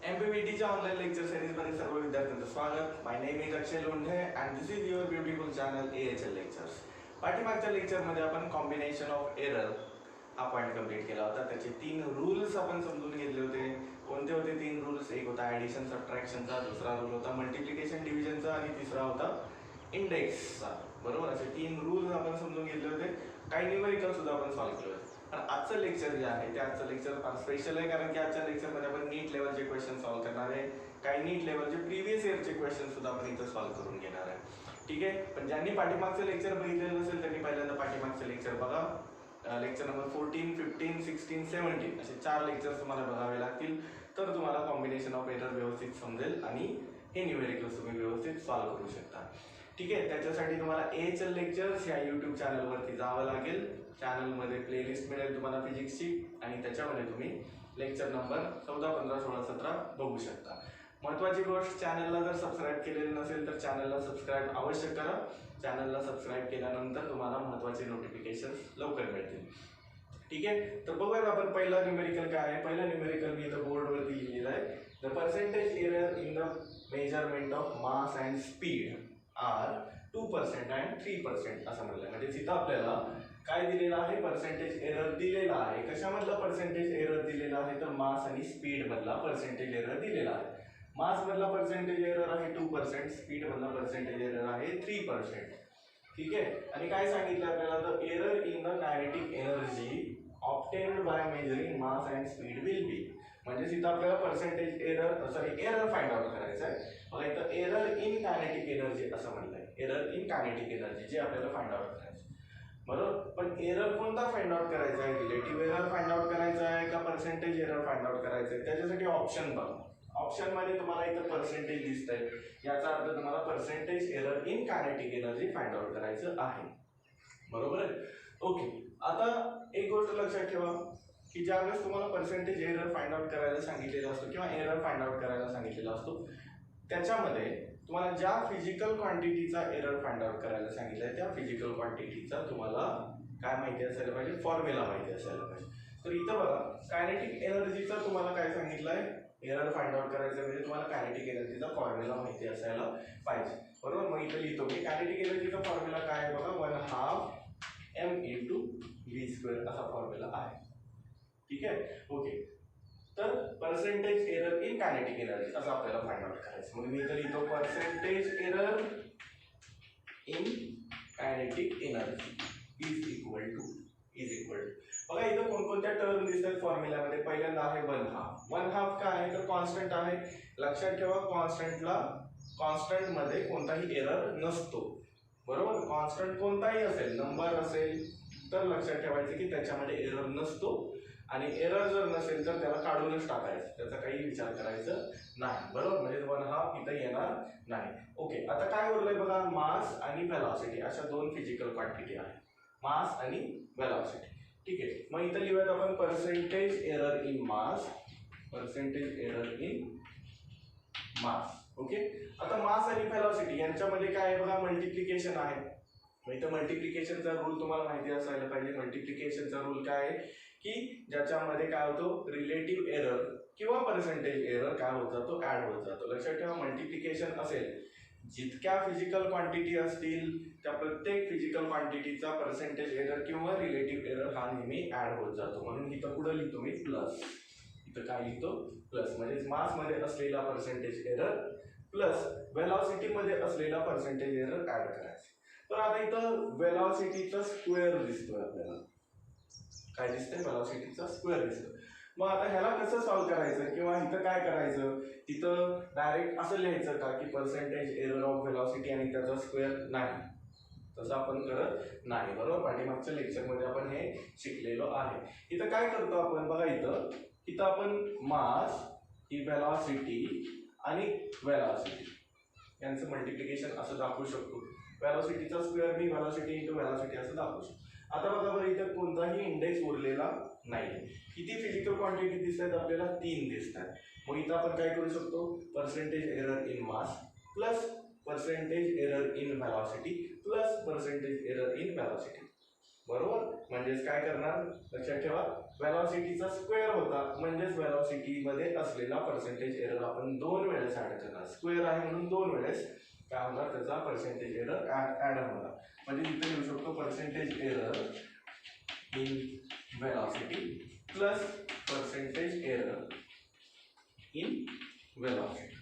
MPBTच्या online lecture सिरीजमध्ये सर्व विद्यार्थ्यांचं स्वागत. My name is Akshay Londhe and this is your beautiful channel AHL lectures. पाठीमागच्या लेक्चरमध्ये आपण कॉम्बिनेशन ऑफ एरर हा पॉईंट कंप्लीट केला होता. त्याचे 3 रूल्स आपण समजून घेतले होते. कोणते होते 3 रूल्स? एक होता ॲडिशन सबट्रॅक्शनचा, दुसरा रूल होता मल्टिप्लिकेशन डिव्हिजनचा आणि तिसरा होता इंडेक्सचा. बरोबर, असे 3 रूल्स आपण समजून घेतले होते. काही न्यूमेरिकल सुद्धा आपण सॉल्व्ह केले होते. पण आजचं लेक्चर जे आहे ते आजचं लेक्चर फार स्पेशल आहे, कारण की आजच्या लेक्चरमध्ये आपण नीट लेवलचे क्वेश्चन सॉल्व्ह करणार आहे. काही नीट लेवलचे प्रिव्हियस इयरचे क्वेश्चन सुद्धा आपण इथं सॉल्व्ह करून घेणार आहे. ठीक आहे. पण ज्यांनी पाठीमागचं लेक्चर बघितलेलं नसेल त्यांनी पहिल्यांदा पाठीमागचं लेक्चर बघा. लेक्चर नंबर 14, 15, 16, 17 असे 4 लेक्चर्स तुम्हाला बघावे लागतील. तर तुम्हाला कॉम्बिनेशन ऑफ एरर व्यवस्थित समजेल आणि हे न्यूमेरिकल्स तुम्ही व्यवस्थित सॉल्व्ह करू शकता. ठीक आहे. त्याच्यासाठी तुम्हाला AHL लेक्चर्स या यूट्यूब चॅनलवरती जावं लागेल. चॅनलमध्ये प्लेलिस्ट मिळेल तुम्हाला फिजिक्सची आणि त्याच्यामध्ये तुम्ही लेक्चर नंबर 14, 15, 16, 17 बघू शकता. महत्त्वाची गोष्ट, चॅनलला जर सबस्क्राईब केलेलं नसेल तर चॅनलला सबस्क्राईब अवश्य करा. चॅनलला सबस्क्राईब केल्यानंतर तुम्हाला महत्त्वाचे नोटिफिकेशन लवकर मिळतील. ठीक आहे. तर बघूयात आपण पहिला न्यूमेरिकल काय आहे. पहिला न्यूमेरिकल मी इथं बोर्डवरती लिहिलेला आहे. The percentage error in the measurement of mass and speed are 2% and 3% असं म्हटलं. म्हणजे तिथं आपल्याला काय दिलेलं आहे? पर्सेंटेज एरर दिलेला आहे. कशामधला पर्सेंटेज एरर दिलेला आहे? तर मास आणि स्पीड मधला पर्सेंटेज एरर दिलेला आहे. मास मधला पर्सेंटेज एरर आहे 2%, स्पीड मधला पर्सेंटेज एरर आहे 3%. ठीक आहे. आणि काय सांगितलं आपल्याला? तर error in the kinetic energy obtained by measuring mass and speed will be. म्हणजे तिथं आपल्याला पर्सेंटेज एरर फाइंड आउट करायचं आहे. बघा इथं एरर इन कायनेटिक एनर्जी असं म्हणलंय. एरर इन कायनेटिक एनर्जी जे आपल्याला फाइंड आउट करायचं. बरोबर. पण एरर कोणता फाइंड आउट करायचा आहे? रिलेटिव्ह एरर फाइंड आउट करायचा आहे का पर्सेंटेज एरर फाइंड आउट करायचं आहे? त्याच्यासाठी ऑप्शन बघा. ऑप्शनमध्ये तुम्हाला इथं पर्सेंटेज दिसतंय. याचा अर्थ तुम्हाला percentage error in kinetic energy find out करायचं आहे. बरोबर आहे. ओके. आता एक गोष्ट लक्षात ठेवा की ज्यावेळेस तुम्हाला पर्सेंटेज एरर फाइंड आउट करायला सांगितलेला असतो किंवा एरर फाइंड आउट करायला सांगितलेला असतो, त्याच्यामध्ये तुम्हाला ज्या फिजिकल क्वांटिटीचा एरर फाइंड आउट करायला सांगितलंय त्या फिजिकल क्वांटिटीचा तुम्हाला काय माहिती असायला पाहिजे? फॉर्म्युला माहिती असायला पाहिजे. तर इथं बघा, कायनेटिक एनर्जीचा तुम्हाला काय सांगितलंय? एरर फाइंड आउट करायचं म्हणजे तुम्हाला कायनेटिक एनर्जीचा फॉर्म्युला माहिती असायला पाहिजे. बरोबर. मग इथं लिहितो मी कायनेटिक एनर्जीचा फॉर्म्युला काय आहे बघा. 1/2 m/v² असा फॉर्म्युला आहे. ठीक आहे. ओके. तर percentage error in kinetic energy असं आपल्याला फाइंड आउट करायचं. म्हणून मी इथं लिहितो percentage error in kinetic energy is equal to बघा इथं कोणकोणत्या टर्म दिसतात फॉर्म्युल्यामध्ये. पहिल्यांदा आहे 1/2. 1/2 काय आहे? तर कॉन्स्टंट आहे. लक्षात ठेवा, कॉन्स्टंट मध्ये कोणताही एरर नसतो. बरोबर. कॉन्स्टंट कोणताही असेल, नंबर असेल तर लक्षात ठेवायचं की त्याच्यामध्ये एरर नसतो. आणि एरर जर नसेल तर त्याला काढूनच टाकायचं, त्याचा काही विचार करायचा नाही. बरोबर. म्हणजे 1/2 इथं येणार नाही. ओके. आता काय उरलंय बघा, मास आणि व्हेलॉसिटी अशा 2 फिजिकल क्वांटिटी आहेत. मास आणि व्हेलॉसिटी. ठीक आहे. मग इथं लिहूयात आपण percentage error in mass, percentage error in mass. Okay. आता मास आणि व्हेलॉसिटी यांच्यामध्ये काय आहे बघा, मल्टिप्लिकेशन आहे. मग इथं मल्टिप्लिकेशनचा रूल तुम्हाला माहिती असायला पाहिजे. मल्टिप्लिकेशनचा रूल काय आहे की ज्याच्यामध्ये काय होतो, रिलेटिव्ह एरर किंवा पर्सेंटेज एरर काय होत जातो? ऍड होत जातो. लक्षात ठेवा, मल्टिप्लिकेशन असेल जितक्या फिजिकल क्वांटिटी असतील त्या प्रत्येक फिजिकल क्वांटिटीचा पर्सेंटेज एरर किंवा रिलेटिव्ह एरर हा नेहमी ऍड होत जातो. म्हणून इथं पुढे लिहितो मी प्लस. इथं काय लिहितो? प्लस. म्हणजे मास मध्ये असलेला पर्सेंटेज एरर प्लस व्हेलॉसिटी मध्ये असलेला पर्सेंटेज एरर ऍड करायचा. तर आता इथं व्हेलॉसिटीचा स्क्वेअर दिसतोय आपल्याला. काय दिसतंय? व्हेलॉसिटीचा स्क्वेअर दिसतोय. मग आता ह्याला कसं सॉल्व्ह करायचं किंवा इथं काय करायचं? इथं डायरेक्ट असं लिहायचं का की पर्सेंटेज एरर ऑफ व्हेलॉसिटी आणि त्याचा स्क्वेअर? नाही, तसं आपण करत नाही. बरोबर. पाठीमागच्या लेक्चरमध्ये आपण हे शिकलेलो आहे. इथं काय करतो आपण बघा, इथं आपण मास ही व्हेलॉसिटी आणि व्हेलॉसिटी यांचं मल्टिप्लिकेशन असं दाखवू शकतो. व्हेलॉसिटीचा स्क्वेअर मी व्हेलॉसिटी इंटू व्हेलॉसिटी असं दाखवू शकतो. आता बघा बरं, इथं कोणताही इंडेक्स उरलेला नाही. किती फिजिकल क्वांटिटी दिसत आहेत आपल्याला? 3 दिसत आहेत. मग इथं आपण काय करू शकतो? Percentage error in mass plus percentage error in velocity plus percentage error in velocity. बरोबर. म्हणजेच काय करणार लक्षात ठेवा, वेलॉसिटीचा स्क्वेअर होता म्हणजेच वेलॉसिटी मध्ये असलेला पर्सेंटेज एरर आपण 2 वेळेस ऍड करणार. स्क्वेअर आहे म्हणून 2 वेळेस काय होणार त्याचा पर्सेंटेज एरर ऍड होणार. म्हणजे तिथे लिहू शकतो percentage error in velocity plus percentage error in velocity.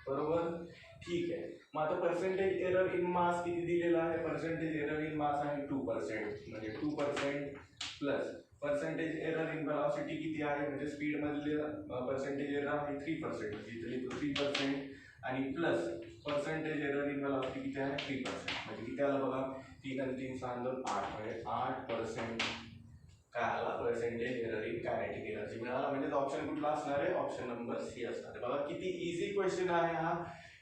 बरोबर. ठीक आहे. मग आता पर्सेंटेज एरर इन मास किती दिलेला आहे, पर्सेंटेज एरर इन मास आहे 2%, म्हणजे 2% plus percentage error in velocity किती आहे म्हणजे स्पीड मधले पर्सेंटेज एरर आहे 3%, इथे लिहितो 3% आणि plus percentage error in velocity किती आहे 3%, म्हणजे किती आलं बघा 3 आणि 3 6 2 8 म्हणजे 8% काय आला percentage error in kinetic energy मिळाला. म्हणजे ऑप्शन कुठला असणार आहे, ऑप्शन नंबर सी असणार आहे. बघा किती इझी क्वेश्चन आहे हा.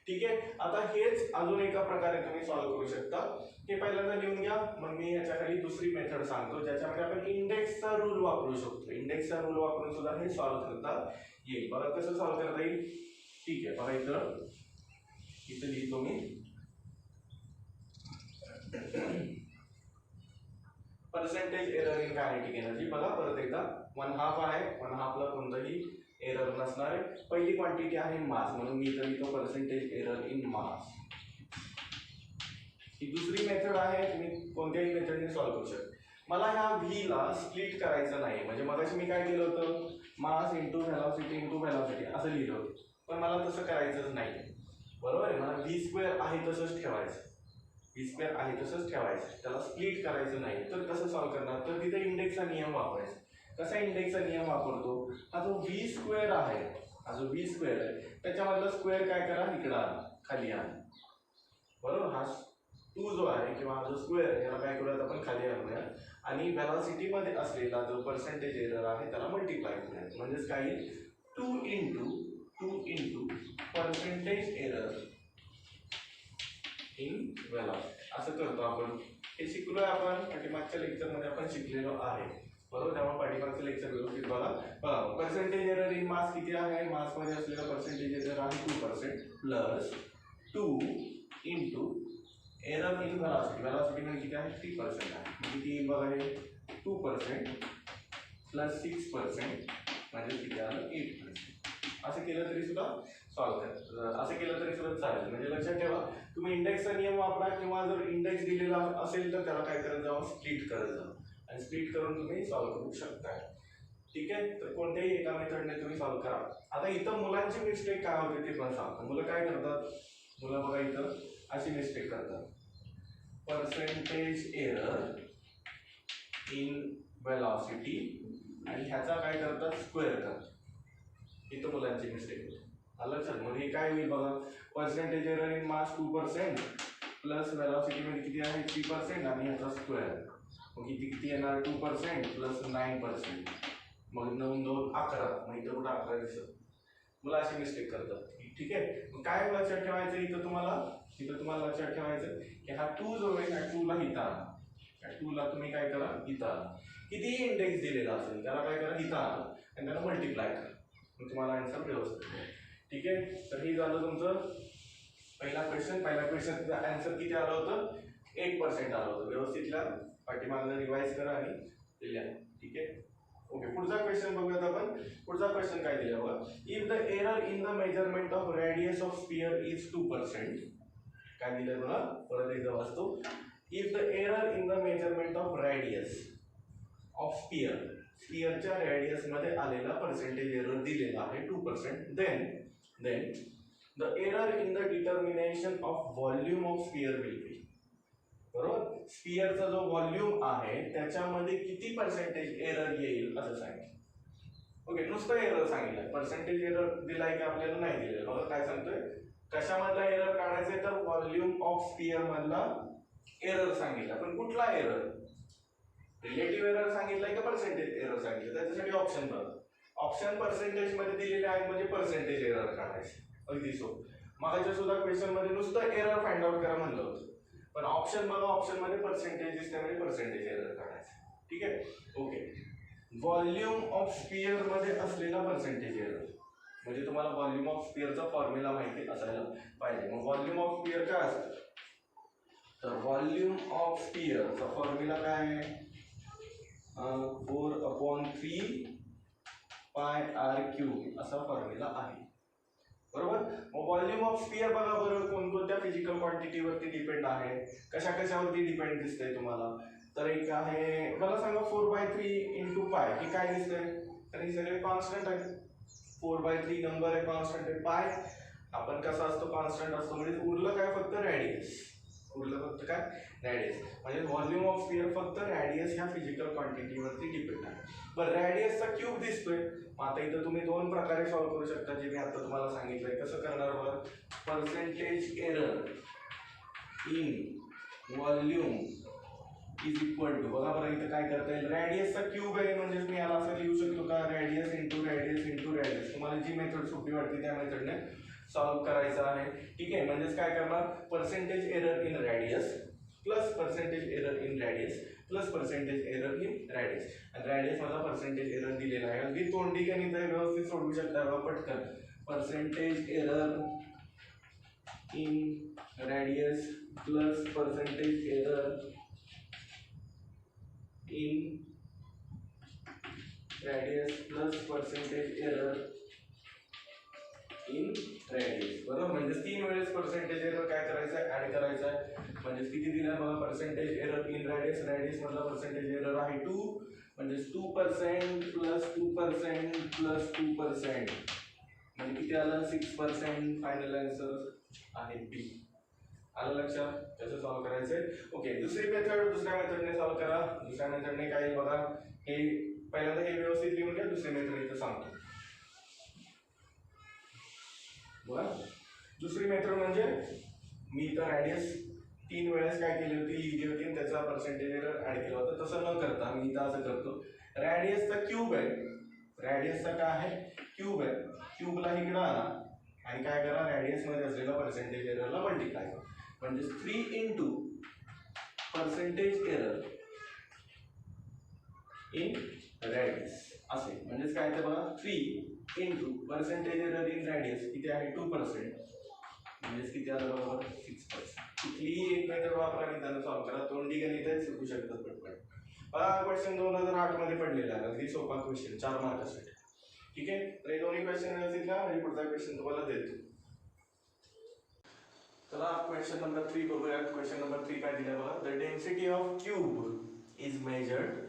ठीक आहे. आता हेच अजून एका प्रकारे तुम्ही सॉल्व्ह करू शकता. हे पहिल्यांदा लिहून घ्या, मग मी याच्या खाली दुसरी मेथड सांगतो ज्याच्यामध्ये आपण इंडेक्सचा रूल वापरू शकतो. इंडेक्सचा रूल वापरून सुद्धा हे सॉल्व्ह करता येईल. बघा कसं सॉल्व्ह करता येईल. ठीक आहे. बघा इथं लिहितो मी percentage error in kinetic energy. बघा परत एकदा 1/2 आहे, 1/2 ला कोणताही एरर नसणार आहे. पहिली क्वांटिटी आहे मास म्हणून मी इथं लिहितो पर्सेंटेज एरर इन मास. ही दुसरी मेथड आहे, तुम्ही कोणत्याही मेथडने सॉल्व्ह करू शकता. मला ह्या व्ही ला स्प्लिट करायचं नाही, म्हणजे मगाशी मी काय केलं होतं मास इंटू व्हेलॉसिटी असं लिहिलं होतं, पण मला तसं करायचंच नाही. बरोबर आहे. मला व्ही स्क्वेअर आहे तसंच ठेवायचं, व्ही स्क्वेअर आहे तसंच ठेवायचं, त्याला स्प्लिट करायचं नाही. तर कसं सॉल्व्ह करणार, तर तिथे इंडेक्सचा नियम वापरायचा. कसा इंडेक्सचा नियम वापरतो, हा जो व्ही स्क्वेअर आहे, हा जो व्ही स्क्वेअर आहे त्याच्यामधला स्क्वेअर काय करा इकडं आणा, खाली आणा. बरोबर. हा 2 जो आहे किंवा हा जो स्क्वेअर आहे याला काय करूयात आपण खाली आणूया आणि वेलॉसिटी मध्ये असलेला जो पर्सेंटेज एरर आहे त्याला मल्टिप्लाय करूयात. म्हणजेच काय येईल 2 into percentage error in velocity असं करतो आपण. हे शिकलोय आपण पाठीमागच्या लेक्चरमध्ये आपण शिकलेलो आहे. बरोबर. त्यामुळे पाठीमागचं लेक्चर व्यवस्थित बघा. पर्सेंटेज एरर इन मास किती आहे, मास मध्ये असलेला पर्सेंटेज एरर आहे 2% plus 2 into error in velocity. Velocity मध्ये किती आहे 3% आहे. किती बघा हे 2% प्लस 6% म्हणजे किती आलं 8%. असं केलं तरी सुद्धा सॉल्व्ह करा, असं केलं तरी सुद्धा चालेल. म्हणजे लक्षात ठेवा तुम्ही इंडेक्सचा नियम वापरा किंवा जर इंडेक्स दिलेला असेल तर त्याला काय करत जावं स्प्लिट करत जावं आणि स्प्लिट करून तुम्ही सॉल्व्ह करू शकता. ठीक आहे. तर कोणत्याही एका मेथडने तुम्ही सॉल्व्ह करा. आता इथं मुलांची मिस्टेक काय होते ते पण सांगतो. मुलं काय करतात, मुलं बघा इथं अशी मिस्टेक करतात, पर्सेंटेज एरर इन वेलॉसिटी आणि ह्याचा काय करतात स्क्वेअर करतात. इथं मुलांची मिस्टेक होते. लक्षात. मग हे काय होईल बघा, percentage error in mass 2% plus velocity मध्ये किती आहे 3% आणि ह्याचा स्क्वेअर. मग किती येणार 2% प्लस 9%, मग 9 2 11. मग इथं कुठं 11 दिसत. मला अशी मिस्टेक करतात. ठीक आहे. मग काय लक्षात ठेवायचं इथं तुम्हाला लक्षात ठेवायचं की हा 2 जो आहे ह्या 2 ला इथं आणा. या 2 ला तुम्ही काय करा इथं आणा. कितीही इंडेक्स दिलेला असेल त्याला काय करा इथं आणा आणि त्याला मल्टिप्लाय करा. मग तुम्हाला आन्सर व्यवस्थित मिळेल. ठीक आहे. तर हे झालं तुमचं पहिला क्वेश्चनचा आन्सर किती आलं होतं 8% आलं होतं. व्यवस्थित लिहा, पाठीमागनं रिवाइज करा आणि लिहा. ठीक आहे. ओके. पुढचा क्वेश्चन बघूयात आपण. पुढचा क्वेश्चन काय दिला बघा, if the error in the measurement of radius of sphere is 2%. काय दिलंय बघा, परत एकदा वाचतो. If the error in the measurement of radius of स्फियरच्या रेडियस मध्ये आलेला पर्सेंटेज एरर दिलेला आहे 2%, then the error in the determination of volume of sphere will be. बरोबर. स्फियरचा जो व्हॉल्यूम आहे त्याच्यामध्ये किती पर्सेंटेज एरर येईल असं सांगितलं. ओके. नुसतं एरर सांगितलं, पर्सेंटेज एरर दिलाय की आपल्याला नाही दिलेलं. बघा काय सांगतोय, कशामधला एरर काढायचंय तर व्हॉल्यूम ऑफ स्फियर मधला एरर सांगितला. पण कुठला एरर, रिलेटिव्ह एरर सांगितलाय का पर्सेंटेज एरर सांगितलं. त्याच्यासाठी ऑप्शन बघा. ऑप्शन पर्सेंटेज मध्ये दिलेले आहेत म्हणजे पर्सेंटेज एरर काढायचे. अगदी सोपं. मागाच्या सुद्धा क्वेश्चन मध्ये नुसतं एरर फाइंड आउट करा म्हणलं होतं, पण ऑप्शन बघा, ऑप्शन मध्ये पर्सेंटेज दिसते म्हणजे पर्सेंटेज एरर काढायचं. ठीक आहे. ओके. व्हॉल्यूम ऑफ स्फियर मध्ये असलेला पर्सेंटेज एरर म्हणजे तुम्हाला व्हॉल्यूम ऑफ स्फियरचा फॉर्म्युला माहिती असायला पाहिजे. मग व्हॉल्यूम ऑफ स्फियर काय असतं, तर व्हॉल्यूम ऑफ स्फियरचा फॉर्म्युला काय आहे 4/3 पाय आर क्यूब असा फॉर्म्युला आहे. बरोबर. मग व्हॉल्यूम ऑफ स्फिअर बघा बरं कोणकोणत्या फिजिकल क्वांटिटीवरती डिपेंड आहे, कशा कशावरती डिपेंड दिसतंय तुम्हाला. तर एक आहे मला सांगा 4/3 × पाय, हे काय दिसतंय, तर हे सगळे कॉन्स्टंट आहे. 4/3 नंबर आहे, कॉन्स्टंट आहे. पाय आपण कसा असतो, कॉन्स्टंट असतो. म्हणजे उरलं काय, फक्त रेडियस. उरलं फक्त काय, रेडियस. म्हणजे व्हॉल्यूम ऑफ स्फिअर फक्त रेडियस ह्या फिजिकल क्वांटिटीवरती डिपेंड आहे. बरं, रेडियसचा क्यूब दिसतोय. आता इथं तुम्ही दोन प्रकारे सॉल्व्ह करू शकता, जे मी आता तुम्हाला सांगितलंय. कसं करणार बघा, percentage error in volume is equal to, बघा बरं इथं काय करता येईल, रेडियसचा क्यूब आहे म्हणजेच मी याला असं लिहू शकतो का, radius into radius into radius. तुम्हाला जी मेथड सोपी वाटते त्या मेथडने सॉल्व्ह करायचं आहे. ठीक आहे. म्हणजेच काय करणार, percentage error in radius plus percentage error in radius plus percentage error in radius. आणि रेडियस मला पर्सेंटेज एरर दिलेला आहे. अगदी तोंडी गणित आहे, व्यवस्थित सोडवू शकता बघा पटकन. Percentage error in radius plus percentage error in radius plus percentage error in radius. बरोबर. म्हणजे 3 वेळेस पर्सेंटेज एरर काय करायचं आहे, ऍड करायचं आहे. म्हणजे किती दिलं बघा, percentage error in radius, radius मधला पर्सेंटेज एरर आहे 2, म्हणजे 2% प्लस 2% प्लस 2%, म्हणजे किती आलं, 6%. फायनल आन्सर आहे बी. आलं लक्षात. कसं सॉल्व्ह करायचंय. ओके. दुसरी मेथड, दुसऱ्या मेथडने सॉल्व्ह करा. दुसऱ्या मेथडने काय बघा, हे पहिल्यांदा हे व्यवस्थित लिहून घ्या, दुसरी मेथड इथं सांगतो. बघा, दुसरी मेथड म्हणजे मी इथं रेडियस 3 वेळेस काय केली होती, लिहिली होती आणि त्याचा पर्सेंटेज एरर ऍड केला होता. तसं न करता मी इथं असं करतो, रेडियसचा क्यूब आहे, रेडियसचा काय आहे, क्यूब आहे. क्यूबला इकडं आणा आणि काय करा, रेडियस मध्ये असलेला पर्सेंटेज एररला मल्टिप्लाय करा. म्हणजे 3 into percentage error in radius असे. म्हणजेच काय ते बघा, 3 into percentage error in radius किती आहे, 2%. म्हणजेच किती आलं बरोबर, 6%. कुठलीही एक मेथड वापरा आणि त्याला सॉल्व्ह करा. तोंडी गणित शिकू शकतात पटपट. बघा, क्वेश्चन 2008 मध्ये पडलेला आहे, अगदी सोपा क्वेश्चन, 4 मार्कासाठी. ठीक आहे. तर हे दोन्ही क्वेश्चन व्यवस्थित घ्या आणि पुढचा क्वेश्चन तुम्हाला देतो. चला क्वेश्चन नंबर 3 बघूया. क्वेश्चन नंबर 3 काय दिलं बघा, the density of cube is measured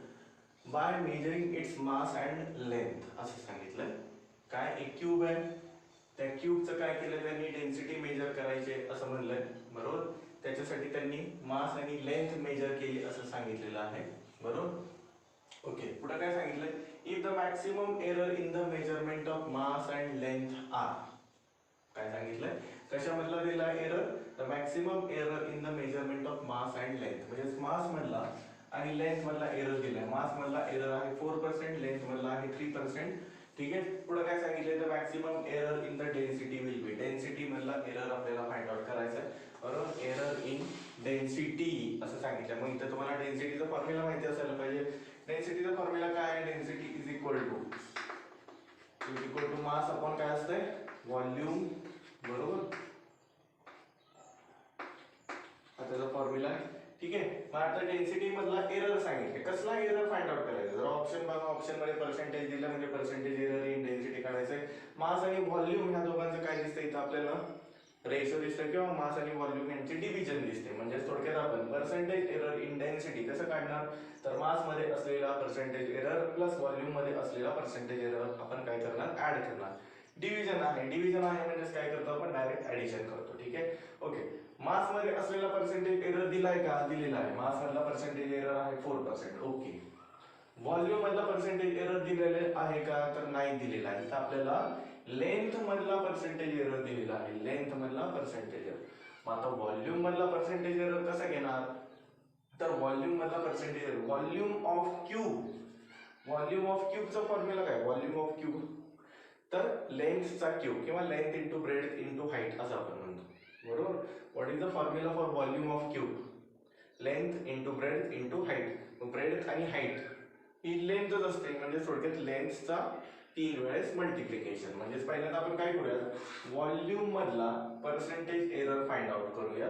by measuring its mass and length असं सांगितलंय. काय, एक क्यूब आहे, त्या क्यूबचं काय केलं त्यांनी, डेन्सिटी मेजर करायचे असं म्हणलंय. बरोबर. त्याच्यासाठी त्यांनी मास आणि लेंथ मेजर केली असं सांगितलेलं आहे. बरोबर. ओके. पुढे काय सांगितलंय, if the maximum error in the measurement of mass and length are. काय सांगितलंय, कशामधला दिला error, the maximum error in the measurement of mass and length. म्हणजे मास मधला आणि लेंथ मधला एरर दिलाय. मास मधला एरर आहे 4%, लेंथ मधला आहे 3%. ठीक आहे. पुढे काय सांगितलंय, the maximum error in the density will be. Density मधला एरर आपल्याला फाइंड आउट करायचा आहे. बरोबर. एरर इन डेन्सिटी असं सांगितलं. मग इथं तुम्हाला डेन्सिटीचा फॉर्म्युला माहिती असायला पाहिजे. डेन्सिटीचा फॉर्म्युला काय आहे, density is equal to mass upon काय असतंय, व्हॉल्यूम. बरोबर. हा त्याचा फॉर्म्युला आहे. ठीक आहे. मग आता डेन्सिटी मधला एरर सांगितले, कसला एरर फाइंड आउट करायचा. जर ऑप्शन बघा, ऑप्शन मध्ये पर्सेंटेज दिलं म्हणजे पर्सेंटेज एरर इन डेन्सिटी काढायचंय. मास आणि व्हॉल्यूम ह्या दोघांचं काय दिसतंय इथं आपल्याला, रेशो दिसतं किंवा मास आणि व्हॉल्यूम यांची डिव्हिजन दिसते. म्हणजे थोडक्यात आपण पर्सेंटेज एरर इन डेन्सिटी कसं काढणार, तर मास मध्ये असलेला पर्सेंटेज एरर प्लस व्हॉल्यूम मध्ये असलेला पर्सेंटेज एरर आपण काय करणार, ऍड करणार. डिव्हिजन आहे, डिव्हिजन आहे म्हणजे काय करतो आपण, डायरेक्ट ऍडिशन करतो. ठीक आहे. ओके. मास मध्ये असलेला पर्सेंटेज एरर दिलाय का, दिलेला आहे. मास मधला पर्सेंटेज एरर आहे 4%. ओके. व्हॉल्यूम मधला पर्सेंटेज एरर दिलेले आहे का, तर नाही दिलेला आहे. तर आपल्याला लेंथ मधला पर्सेंटेज एरर दिलेला आहे, लेंथ मधला पर्सेंटेज एरर. मग आता व्हॉल्यूम मधला पर्सेंटेज एरर कसा घेणार, तर व्हॉल्यूम मधला percentage error, volume of cube. Volume of क्यूबचा फॉर्म्युला काय, व्हॉल्यूम ऑफ क्यूब तर लेंथचा क्यूब किंवा length into breadth into height असं आपण म्हणतो. बरोबर. What is the formula for volume of cube, length into breadth into height. Breadth आणि हाईट ही लेंथच असते. म्हणजे थोडक्यात लेंथचा 3 वेळेस मल्टिप्लिकेशन. म्हणजे पहिल्यांदा आपण काय करूया, व्हॉल्यूम मधला पर्सेंटेज एरर फाइंड आउट करूया.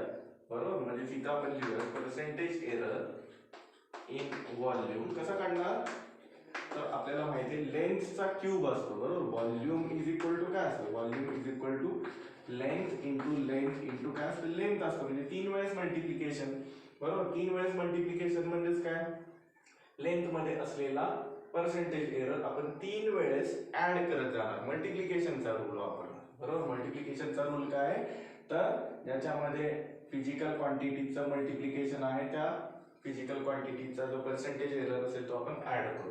बरोबर. म्हणजे तिथं आपण लिहूया पर्सेंटेज एरर इन व्हॉल्यूम कसा काढणार, तर आपल्याला माहिती आहे लेंथचा क्यूब असतो बरोबर. व्हॉल्यूम इज इक्वल टू काय असतो, volume is equal to length into काय असतं, लेंथ असतं. म्हणजे 3 वेळेस मल्टिप्लिकेशन बरोबर. 3 वेळेस मल्टिप्लिकेशन म्हणजेच काय, लेंथ मध्ये असलेला पर्सेंटेज एरर आपण 3 वेळेस ऍड करत जाणार. मल्टिप्लिकेशनचा रूल वापरणार बरोबर. मल्टिप्लिकेशनचा रूल काय आहे, तर ज्याच्यामध्ये फिजिकल क्वांटिटीचं मल्टिप्लिकेशन आहे त्या फिजिकल क्वांटिटीचा जो पर्सेंटेज एरर असेल तो आपण ऍड करू.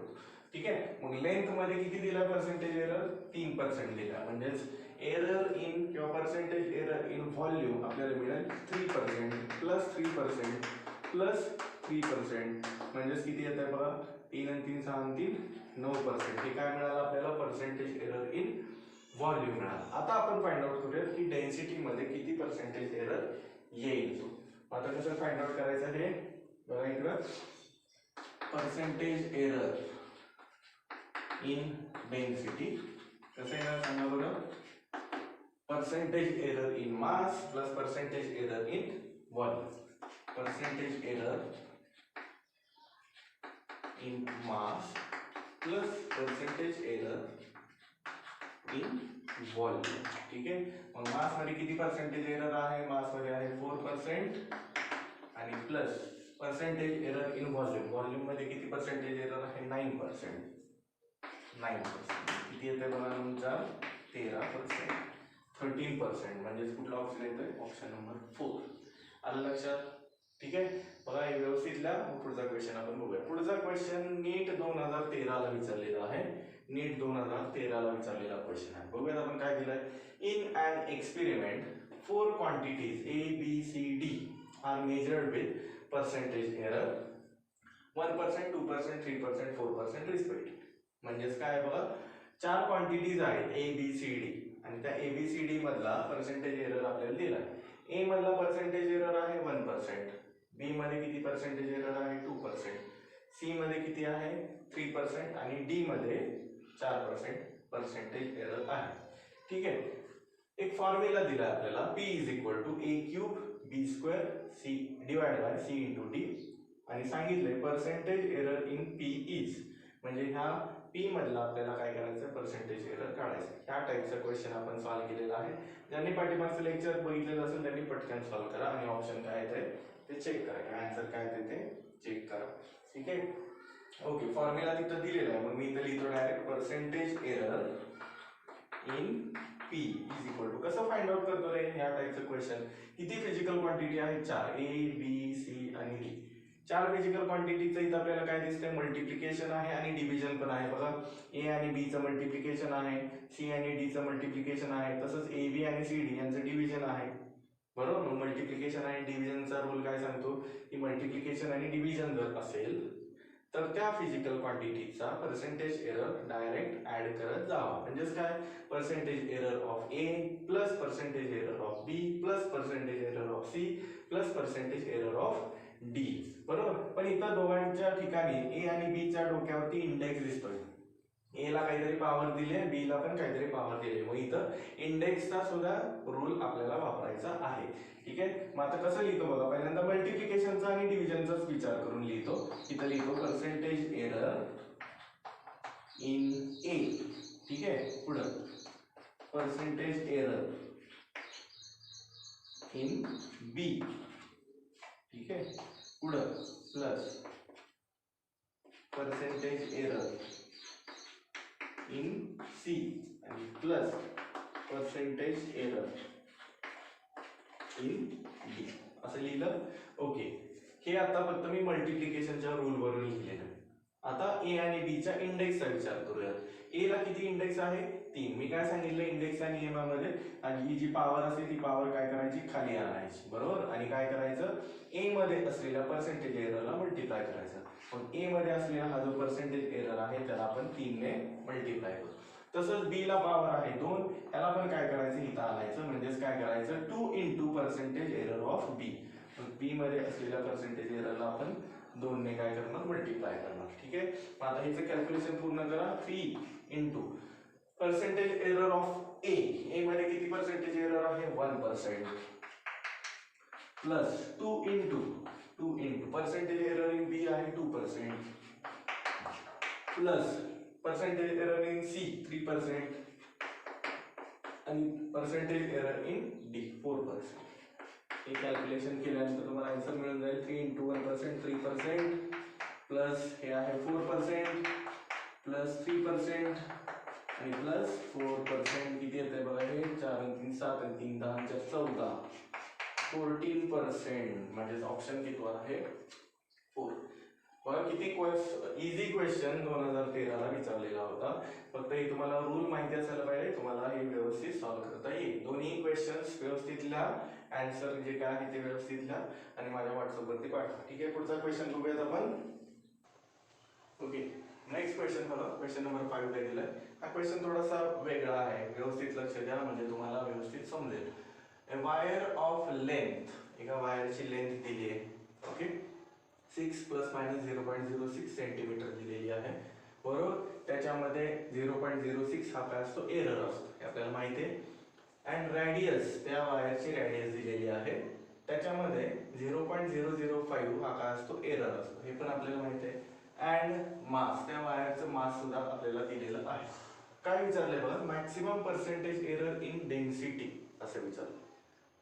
ठीक आहे. मग लेंथ मध्ये किती दिला पर्सेंटेज एरर, 3% दिला. म्हणजेच एरर इन किंवा पर्सेंटेज एरर इन व्हॉल्यूम आपल्याला मिळेल 3% प्लस 3% प्लस 3%. म्हणजेच किती येत आहे बघा, 3 आणि 3 6 आणि 3 9%. हे काय मिळालं आपल्याला, पर्सेंटेज एरर इन व्हॉल्यूम मिळाला. आता आपण फाइंड आउट करूया की डेन्सिटी मध्ये किती पर्सेंटेज एरर येईल. आता कसं फाइंड आउट करायचं हे बघा इकडं, पर्सेंटेज एरर इन डेन्सिटी कसं येणार सांगा बरं. Percentage error in mass plus percentage error in volume. Percentage error in mass plus percentage error in volume. ठीक आहे. मग मास मध्ये किती पर्सेंटेज एरर आहे, मास मध्ये आहे 4% आणि plus percentage error in volume, volume मध्ये किती पर्सेंटेज एरर आहे 9%. 9% किती येते बघा तुमचा 13%. 13% म्हणजे कुठला ऑप्शन येतोय, ऑप्शन नंबर 4. आलं लक्षात. ठीक आहे. बघा हे व्यवस्थित लिहा. मग पुढचा क्वेश्चन आपण बघूया. पुढचा क्वेश्चन नीट 2013 ला विचारलेला आहे. नीट 2013 ला विचारलेला क्वेश्चन आहे. बघूयात आपण काय दिलंय. In an experiment 4 quantities A B C D are measured with percentage error 1%, 2%, 3%, 4% respect. म्हणजेच काय बघा, 4 क्वांटिटीज आहेत A B C D आणि त्या A B C D मधला पर्सेंटेज एरर आपल्याला दिला आहे. A मधला पर्सेंटेज एरर आहे 1%, B मध्ये किती पर्सेंटेज एरर आहे 2%, C मध्ये किती आहे 3% आणि D मध्ये 4% पर्सेंटेज एरर आहे. ठीक आहे. एक फॉर्म्युला दिला आपल्याला P is equal to A cube B square C divide by C into D आणि सांगितले percentage error in P is, म्हणजे ह्या P मधला आपल्याला काय करायचं, पर्सेंटेज एरर काढायचं. ह्या टाइपचा क्वेश्चन आपण सॉल्व्ह केलेला आहे. ज्यांनी पाठीमागचं लेक्चर बघितलेलं असेल त्यांनी पटकन सॉल्व्ह करा आणि ऑप्शन काय येते ते चेक करा, आन्सर काय येते ते चेक करा. ठीक आहे. ओके. फॉर्म्युला तिथं दिलेला आहे, मग मी इथं लिहितो direct percentage error in P is equal to. कसं फाइंड आउट करतो रे ह्या टाइपचं क्वेश्चन. किती फिजिकल क्वांटिटी आहे 4, A B C आणि D. 4 फिजिकल क्वांटिटीचं इथं आपल्याला काय दिसतंय, मल्टिप्लिकेशन आहे आणि डिव्हिजन पण आहे. बघा A आणि B चं मल्टिप्लिकेशन आहे, C आणि D चं मल्टिप्लिकेशन आहे, तसंच AB आणि CD यांचं डिव्हिजन आहे बरोबर. मल्टिप्लिकेशन आणि डिव्हिजनचा रूल काय सांगतो की मल्टिप्लिकेशन आणि डिव्हिजन जर असेल तर त्या फिजिकल क्वांटिटीचा पर्सेंटेज एरर डायरेक्ट ऍड करत जावा. म्हणजेच काय, percentage error of A plus percentage error of B plus percentage error of C plus percentage error of D बरोबर. पण इथं दोघांच्या ठिकाणी A आणि B च्या डोक्यावरती इंडेक्स दिसतोय. A ला काहीतरी पॉवर दिली, B ला पण काहीतरी पॉवर दिली. मग इथं इंडेक्सचा सुद्धा रूल आपल्याला वापरायचा आहे. ठीक आहे. मग आता कसं लिहितो बघा, पहिल्यांदा मल्टिप्लिकेशनचा आणि डिव्हिजनचाच विचार करून लिहितो. इथं लिहितो पर्सेंटेज एरर इन A. ठीक आहे. पुढं पर्सेंटेज एरर इन B. ठीक आहे. पुढं plus percentage error in C आणि plus percentage error in D असं लिहिलं. ओके. हे आता फक्त मी मल्टिप्लिकेशनच्या रूल वरून लिहिलेलं. आता A आणि B च्या इंडेक्सचा विचार करूया. A ला किती इंडेक्स आहे 3. मी काय सांगितलं इंडेक्सच्या नियमामध्ये, आणि ही जी पॉवर असेल ती पॉवर काय करायची खाली आणायची बरोबर. आणि काय करायचं, A मध्ये असलेल्या पर्सेंटेज एररला मल्टिप्लाय करायचं. मग A मध्ये असलेला हा जो पर्सेंटेज एरर आहे त्याला आपण 3 ने मल्टिप्लाय करू. तसंच B ला पॉवर आहे 2, त्याला पण काय करायचं इथं आणायचं. म्हणजेच काय करायचं 2 into percentage error of B. मग B मध्ये असलेल्या पर्सेंटेज एररला आपण 2 ने काय करणार मल्टिप्लाय करणार. ठीक आहे. मग आता ह्याचं कॅल्क्युलेशन पूर्ण करा. 3 into percentage error of A. A मध्ये किती पर्सेंटेज एरर आहे 1% plus 2 into 2 into percentage error in B आहे 2% plus percentage error in C 3% आणि पर्सेंटेज एरर इन डी 4%. हे कॅल्क्युलेशन केल्यानंतर तुम्हाला आन्सर मिळून जाईल 3 इंटू 1% 3% प्लस हे आहे 4% प्लस 3% आणि प्लस 4% किती येते बघा हे 4 आणि 3 7 आणि 3 10 14 14% म्हणजे ऑप्शन किती आहे 4. बघा किती इझी क्वेश्चन 2013 ला विचारलेला होता. फक्त हे तुम्हाला रूल माहिती असायला पाहिजे, तुम्हाला हे व्यवस्थित सॉल्व्ह करता येईल. दोन्ही क्वेश्चन्स व्यवस्थित लिहा, आन्सर जे काय आहे ते व्यवस्थित लिहा आणि माझ्या व्हॉट्सअप वरती पाठवा. ठीक आहे, पुढचा क्वेश्चन बघूयात आपण. ओके, नेक्स्ट क्वेश्चन बघा, क्वेश्चन नंबर 5 काय दिलाय. हा क्वेश्चन थोडासा वेगळा आहे, व्यवस्थित लक्ष द्या म्हणजे तुम्हाला व्यवस्थित समजेल. ए वायर ऑफ लेंथ, एका वायरची लेंथ दिली आहे. ओके, 6 प्लस मायनस 0.06 सेंटीमीटर दिलेली आहे. बरोबर, त्याच्यामध्ये 0.06 हा काय असतो एरर असतो, हे आपल्याला माहिती आहे. अँड रॅडियस, त्या वायरची रॅडियस दिलेली आहे, त्याच्यामध्ये 0.005 हा काय असतो एरर असतो, हे पण आपल्याला माहिती आहे. अँड मास, त्या वायरचं मास सुद्धा आपल्याला दिलेलं आहे. काय विचारलंय बघा, maximum percentage error in density असं विचारलं.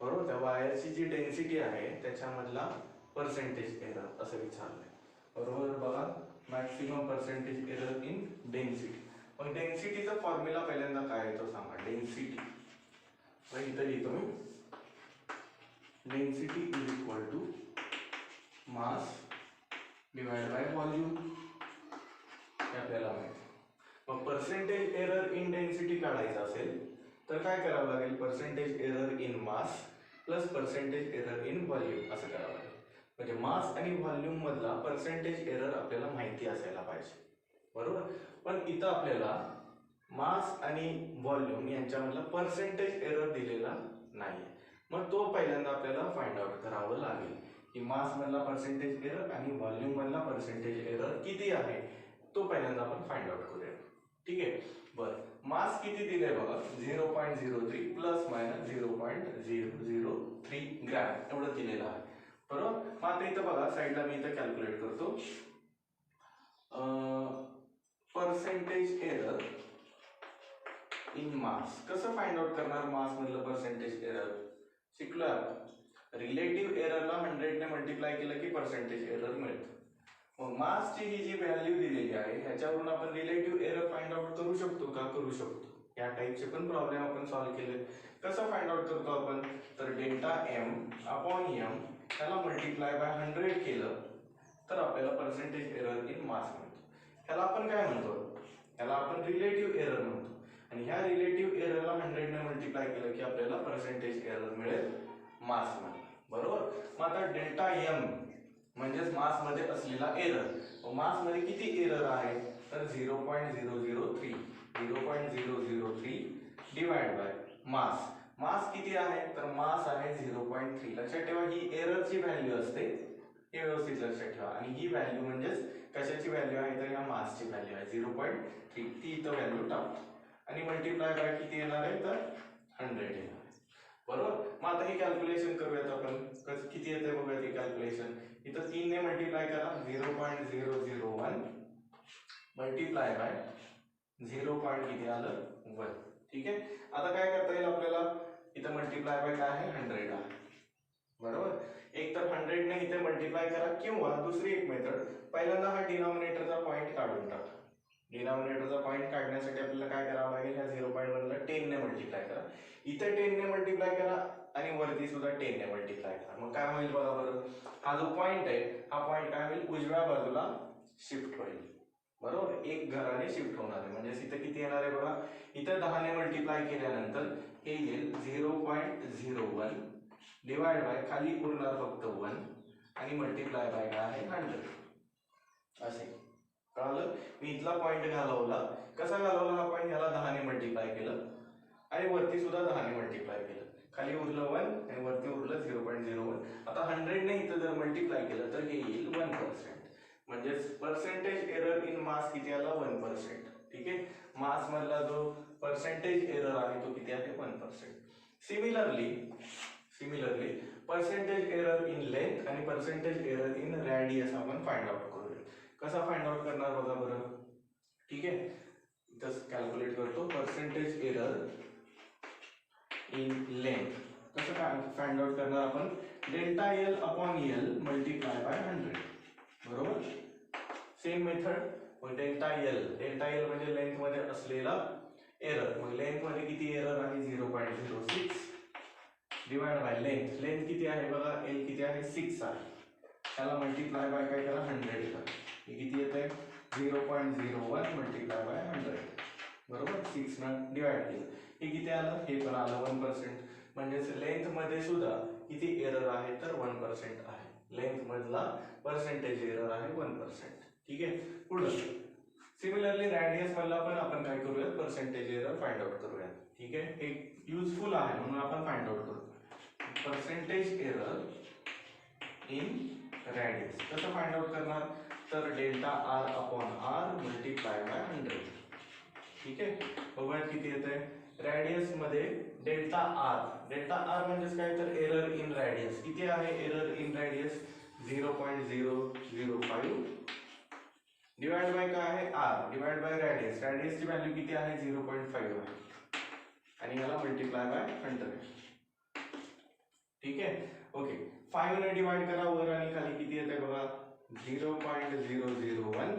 बरोबर, त्या वायरची जी डेन्सिटी आहे त्याच्यामधला पर्सेंटेज एरर असं विचारलंय. बरोबर, बघा maximum percentage error in density. मग डेन्सिटीचा फॉर्म्युला पहिल्यांदा काय येतो सांगा. डेन्सिटी इथं लिहितो मी, density is equal to mass divide by volume, हे आपल्याला माहिती. मग पर्सेंटेज एरर इन डेन्सिटी काढायचं असेल तर काय करावं लागेल, percentage error in mass plus percentage error in volume असं करावं लागेल. म्हणजे मास आणि व्हॉल्यूम मधला पर्सेंटेज एरर आपल्याला माहिती असायला पाहिजे. बरोबर, पण इथं आपल्याला मास आणि व्हॉल्यूम यांच्यामधला पर्सेंटेज एरर दिलेला नाही. मग तो पहिल्यांदा आपल्याला फाइंड आउट करावं लागेल की मास मधला पर्सेंटेज एरर आणि व्हॉल्यूम मधला पर्सेंटेज एरर किती आहे, तो पहिल्यांदा आपण फाइंड आउट करूया. ठीक आहे, बरं मास किती दिले बघा, 0.03 प्लस मायनस 0.003 ग्रॅम एवढं दिलेलं आहे. बरोबर, मग आता इथं बघा साईडला मी इथं कॅल्क्युलेट करतो. पर्सेंटेज एरर इन मास कसं फाइंड आउट करणार, मास मधलं पर्सेंटेज एरर शिकलोय आपण. रिलेटिव्ह एररला 100 ने मल्टिप्लाय केलं की पर्सेंटेज एरर मिळतं. मग मासची ही जी व्हॅल्यू दिलेली आहे ह्याच्यावरून आपण रिलेटिव्ह एरर फाइंड आउट करू शकतो का, करू शकतो. या टाइपचे पण प्रॉब्लेम आपण सॉल्व्ह केले. कसं फाइंड आउट करतो आपण, तर डेल्टा एम अपॉन एम त्याला मल्टिप्लाय बाय 100 केलं तर आपल्याला पर्सेंटेज एरर इन मास मिळतो. ह्याला आपण काय म्हणतो, ह्याला आपण रिलेटिव्ह एरर म्हणतो. आणि ह्या रिलेटिव्ह एररला 100 ने मल्टिप्लाय केलं की आपल्याला पर्सेंटेज एरर मिळेल मास मध्ये. बरोबर, मग आता डेल्टा एम म्हणजेच मास मध्ये असलेला एरर. मास मध्ये किती एरर आहे तर 0.003 डिवाइड बाय मास. मास किती आहे तर मास आहे 0.3. लक्षात ठेवा ही एररची व्हॅल्यू असते, हे व्यवस्थित लक्षात ठेवा. आणि ही व्हॅल्यू म्हणजेच कशाची व्हॅल्यू आहे तर या मासची व्हॅल्यू आहे 0.3. ती इथं व्हॅल्यू टाकतो आणि मल्टिप्लाय बाय किती येणार आहे तर 100 येणार. बरोबर, मग आता हे कॅल्क्युलेशन करूयात आपण. किती येते बघूया ते कॅल्क्युलेशन. इथं 3 ने मल्टिप्लाय करा, 0.001 मल्टिप्लाय बाय 0. किती आलं 1. ठीक आहे, आता काय करता येईल आपल्याला, इथं मल्टिप्लाय बाय काय आहे 100 आहे. बरोबर, एक तर 100 ने इथे मल्टिप्लाय करा किंवा दुसरी एक मेथड, पहिल्यांदा हा डिनॉमिनेटरचा पॉइंट काढून टाका. डिनॉमिनेटरचा पॉइंट काढण्यासाठी आपल्याला काय करावं लागेल, ह्या 0.1 ला 10 ने मल्टिप्लाय करा, इथे 10 ने मल्टिप्लाय करा आणि वरती सुद्धा 10 ने मल्टिप्लाय करा. मग काय होईल बघा बरं, हा जो पॉइंट आहे हा पॉइंट काय होईल उजव्या बाजूला शिफ्ट होईल. बरोबर, एक घराने शिफ्ट होणार आहे. म्हणजे इथं किती येणार आहे बघा, इथं 10 ने मल्टिप्लाय केल्यानंतर हे येईल 0.01 डिवाइड बाय खाली उरणार फक्त 1 आणि मल्टिप्लाय बाय काय आहे 100 असे. कळलं, मी इथला पॉइंट घालवला. कसा घालवला हा पॉइंट, ह्याला 10 ने मल्टिप्लाय केलं आणि वरती सुद्धा 10 ने मल्टिप्लाय केलं. खाली उरलं 1 आणि वरती उरलं 0.01. आता 100 ने इथं जर मल्टिप्लाय केलं तर हे येईल 1%. म्हणजे पर्सेंटेज एरर इन मास किती आला 1%. ठीक आहे, मास मधला जो पर्सेंटेज एरर आहे तो किती आहे 1%. Similarly percentage error in length आणि पर्सेंटेज एरर इन रॅडियस आपण फाइंड आउट करूया. कसा फाइंड आउट करणार बघा बरं. ठीक आहे, इथं कॅल्क्युलेट करतो. पर्सेंटेज एरर इन लेंथ कसं काय फाइंड आउट करणार आपण. Delta L upon L multiply by 100. बरोबर, सेम मेथड. मग डेल्टा एल म्हणजे लेंथ मध्ये असलेला एरर. मग लेंथ मध्ये किती एरर आहे 0.06 डिवाइड बाय लेंथ किती आहे बघा, एल किती आहे 6 आहे. त्याला मल्टिप्लाय बाय काय करा 100 करा. हे किती येत आहे 0.01 मल्टिप्लाय बाय 100. बरोबर, 6 न डिवाइड केलं. हे किती आलं, हे पण आलं 1%. म्हणजेच लेंथ मध्ये सुद्धा किती एरर आहे तर 1% आहे. लेंथ मधला पर्सेंटेज एरर आहे 1%. ठीक आहे, पुढे सिमिलरली रॅडियस मधला पण आपण काय करूयात पर्सेंटेज एरर फाइंड आउट करूयात. ठीक आहे, हे युजफुल आहे म्हणून आपण फाइंड आउट करू. पर्सेंटेज एरर इन रॅडियस कसं फाइंड आउट करणार तर delta R upon R multiply by 100. ठीक आहे, बघूया किती येत आहे. रॅडियस मध्ये डेल्टा आर म्हणजे काय तर एरर इन रॅडियस. किती आहे error in radius 0.005 divide by काय आहे आर डिवाइड बाय रॅडियसची व्हॅल्यू किती आहे 0.5 आहे आणि याला मल्टिप्लाय बाय 100. ठीक आहे, ओके. 5 ने डिवाइड करा वर आणि खाली किती येते बघा 0.001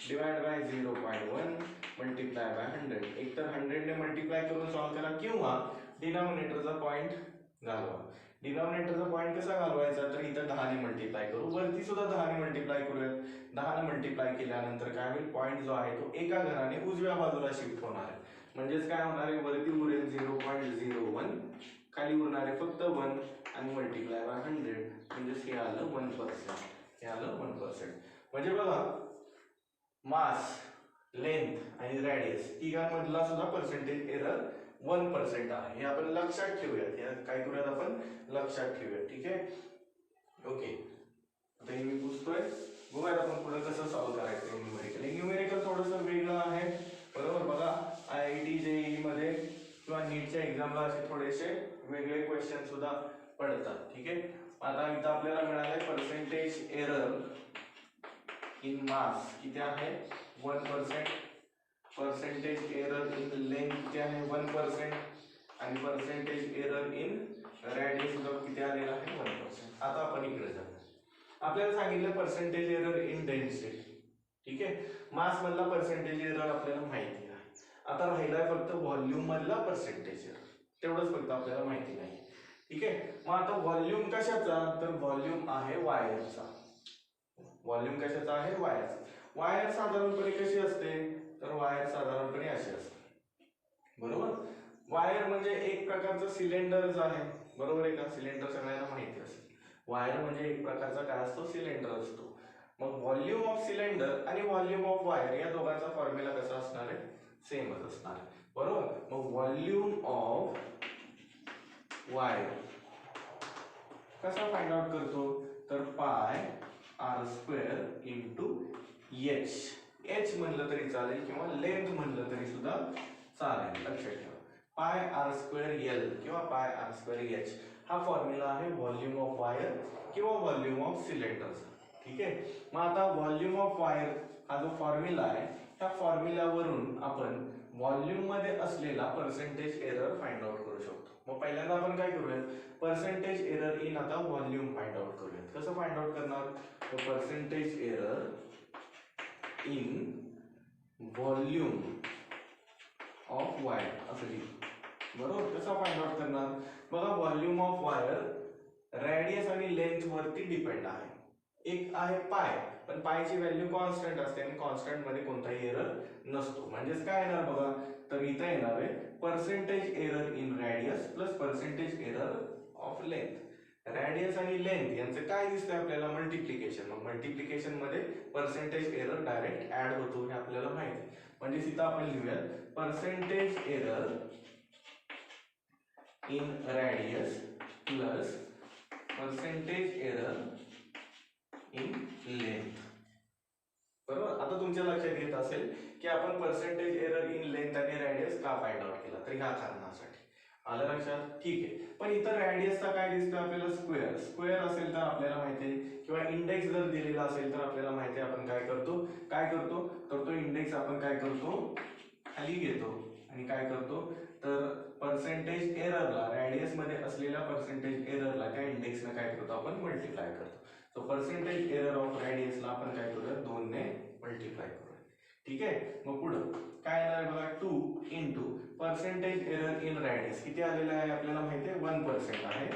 डिवाइड बाय 0.1 मल्टिप्लाय बाय 100. एक तर 100 ने मल्टिप्लाय करून सॉल्व करा किंवा डिनॉमिनेटरचा पॉइंट घालवा. डिनॉमिनेटरचा पॉइंट कसा घालवायचा तर इथं 10 ने मल्टिप्लाय करू, वरती सुद्धा 10 ने मल्टिप्लाय करूयात. 10 ने मल्टिप्लाय केल्यानंतर काय होईल पॉइंट जो आहे तो एका घराने उजव्या बाजूला शिफ्ट होणार आहे. म्हणजेच काय होणार आहे वरती उरेल 0.01 खाली उरणार आहे फक्त 1 आणि मल्टिप्लाय बाय 100 म्हणजेच हे आलं 1%. हे आलं 1%. म्हणजे बघा मास, लेंथ आणि रॅडियस तिघांमधला सुद्धा पर्सेंटेज एरर 1% आहे. हे आपण लक्षात ठेवूयात. या काय करूयात आपण लक्षात ठेवूयात. ठीक आहे, ओके. आता हे मी पुसतोय. बघूयात आपण पुढे कसं सॉल्व करायचं. न्यूमेरिकल थोडंसं वेगळं आहे. बरोबर, बघा IIT JEE मध्ये किंवा नीटच्या एक्झामला असे थोडेसे वेगळे क्वेश्चन सुद्धा पडतात. ठीक आहे, आता इथं आपल्याला मिळाले पर्सेंटेज एरर इन मास किती आहे 1%. पर्सेंटेज एरर इन लेंथ किती आहे 1% आणि पर्सेंटेज एरर इन रॅडियस किती आलेला आहे 1%. आता आपण इकडे जाऊ. आपल्याला सांगितलं पर्सेंटेज एरर इन डेन्सिटी. ठीक आहे, मास मधला पर्सेंटेज एरर आपल्याला माहिती आहे. आता राहिलाय फक्त व्हॉल्यूम मधला पर्सेंटेज एरर. तेवढंच फक्त आपल्याला माहिती नाही. ठीक आहे, मग आता व्हॉल्यूम कशाचा तर व्हॉल्यूम आहे वायरचा. व्हॉल्यूम कशाचा आहे वायरचा. वायर साधारणपणे कशी असते तर वायर साधारणपणे अशी असते. बरोबर, वायर म्हणजे एक प्रकारचं सिलेंडरच आहे. बरोबर आहे का, सिलेंडर सगळ्यांना माहिती असेल. वायर म्हणजे एक प्रकारचा काय असतो सिलेंडर असतो. मग व्हॉल्यूम ऑफ सिलेंडर आणि व्हॉल्यूम ऑफ वायर या दोघांचा फॉर्म्युला कसा असणार आहे सेमच असणार आहे. बरोबर, मग व्हॉल्यूम ऑफ वायर कसा फाइंड आउट करतो तर pi R square into H. H म्हणलं तरी चालेल किंवा लेंथ म्हणलं तरी सुद्धा चालेल. लक्षात ठेवा पाय आर स्क्वेअर एल किंवा पाय आर स्क्वेअर एच हा फॉर्म्युला आहे व्हॉल्यूम ऑफ वायर किंवा व्हॉल्यूम ऑफ सिलेंडरचा. ठीक आहे, मग आता व्हॉल्यूम ऑफ वायर हा जो फॉर्म्युला आहे त्या फॉर्म्युल्यावरून आपण व्हॉल्यूम मध्ये असलेला पर्सेंटेज एरर फाइंड आउट करू शकतो. मग पहिल्यांदा आपण काय करूयात पर्सेंटेज एरर इन आता व्हॉल्यूम फाइंड आउट करूयात. कसं फाइंड आउट करणार तर percentage error in volume of wire असं लिहू. बरोबर, कसं फाइंड आउट करणार बघा व्हॉल्यूम ऑफ वायर रॅडियस आणि लेंथ वरती डिपेंड आहे. एक आहे पाय पण पायची व्हॅल्यू कॉन्स्टंट असते आणि कॉन्स्टंट मध्ये कोणताही एरर नसतो. म्हणजेच काय येणार बघा तर इथं येणार आहे percentage error in radius plus percentage error of length. Radius आणि लेंथ यांचं काय दिसतंय आपल्याला मल्टिप्लिकेशन. मग मल्टिप्लिकेशन मध्ये पर्सेंटेज एरर डायरेक्ट ऍड होतो हे आपल्याला माहिती आहे. म्हणजे इथं आपण लिहूयात percentage error in radius plus percentage error in length. बरोबर, आता तुमच्या लक्षात येत असेल की आपण पर्सेंटेज एरर इन लेंथ आणि रॅडियस का फाइंड आउट केला तर ह्या कारणासाठी. आलं लक्षात? ठीक आहे. पण इथं रॅडियसचा काय दिसतं आपल्याला? स्क्वेअर. स्क्वेअर असेल तर आपल्याला माहिती आहे किंवा इंडेक्स जर दिलेला असेल तर आपल्याला माहिती आहे आपण काय करतो तर तो इंडेक्स आपण काय करतो खाली घेतो आणि काय करतो तर पर्सेंटेज एररला रॅडियस मध्ये असलेल्या पर्सेंटेज एररला त्या इंडेक्सने काय करतो आपण मल्टिप्लाय करतो. तो पर्सेंटेज एरर ऑफ रॅडियसला आपण काय करूया 2 ने मल्टिप्लाय करूया. ठीक आहे. मग पुढं काय येणार बघा 2 into percentage error in radius किती आलेलं आहे आपल्याला माहिती आहे 1% आहे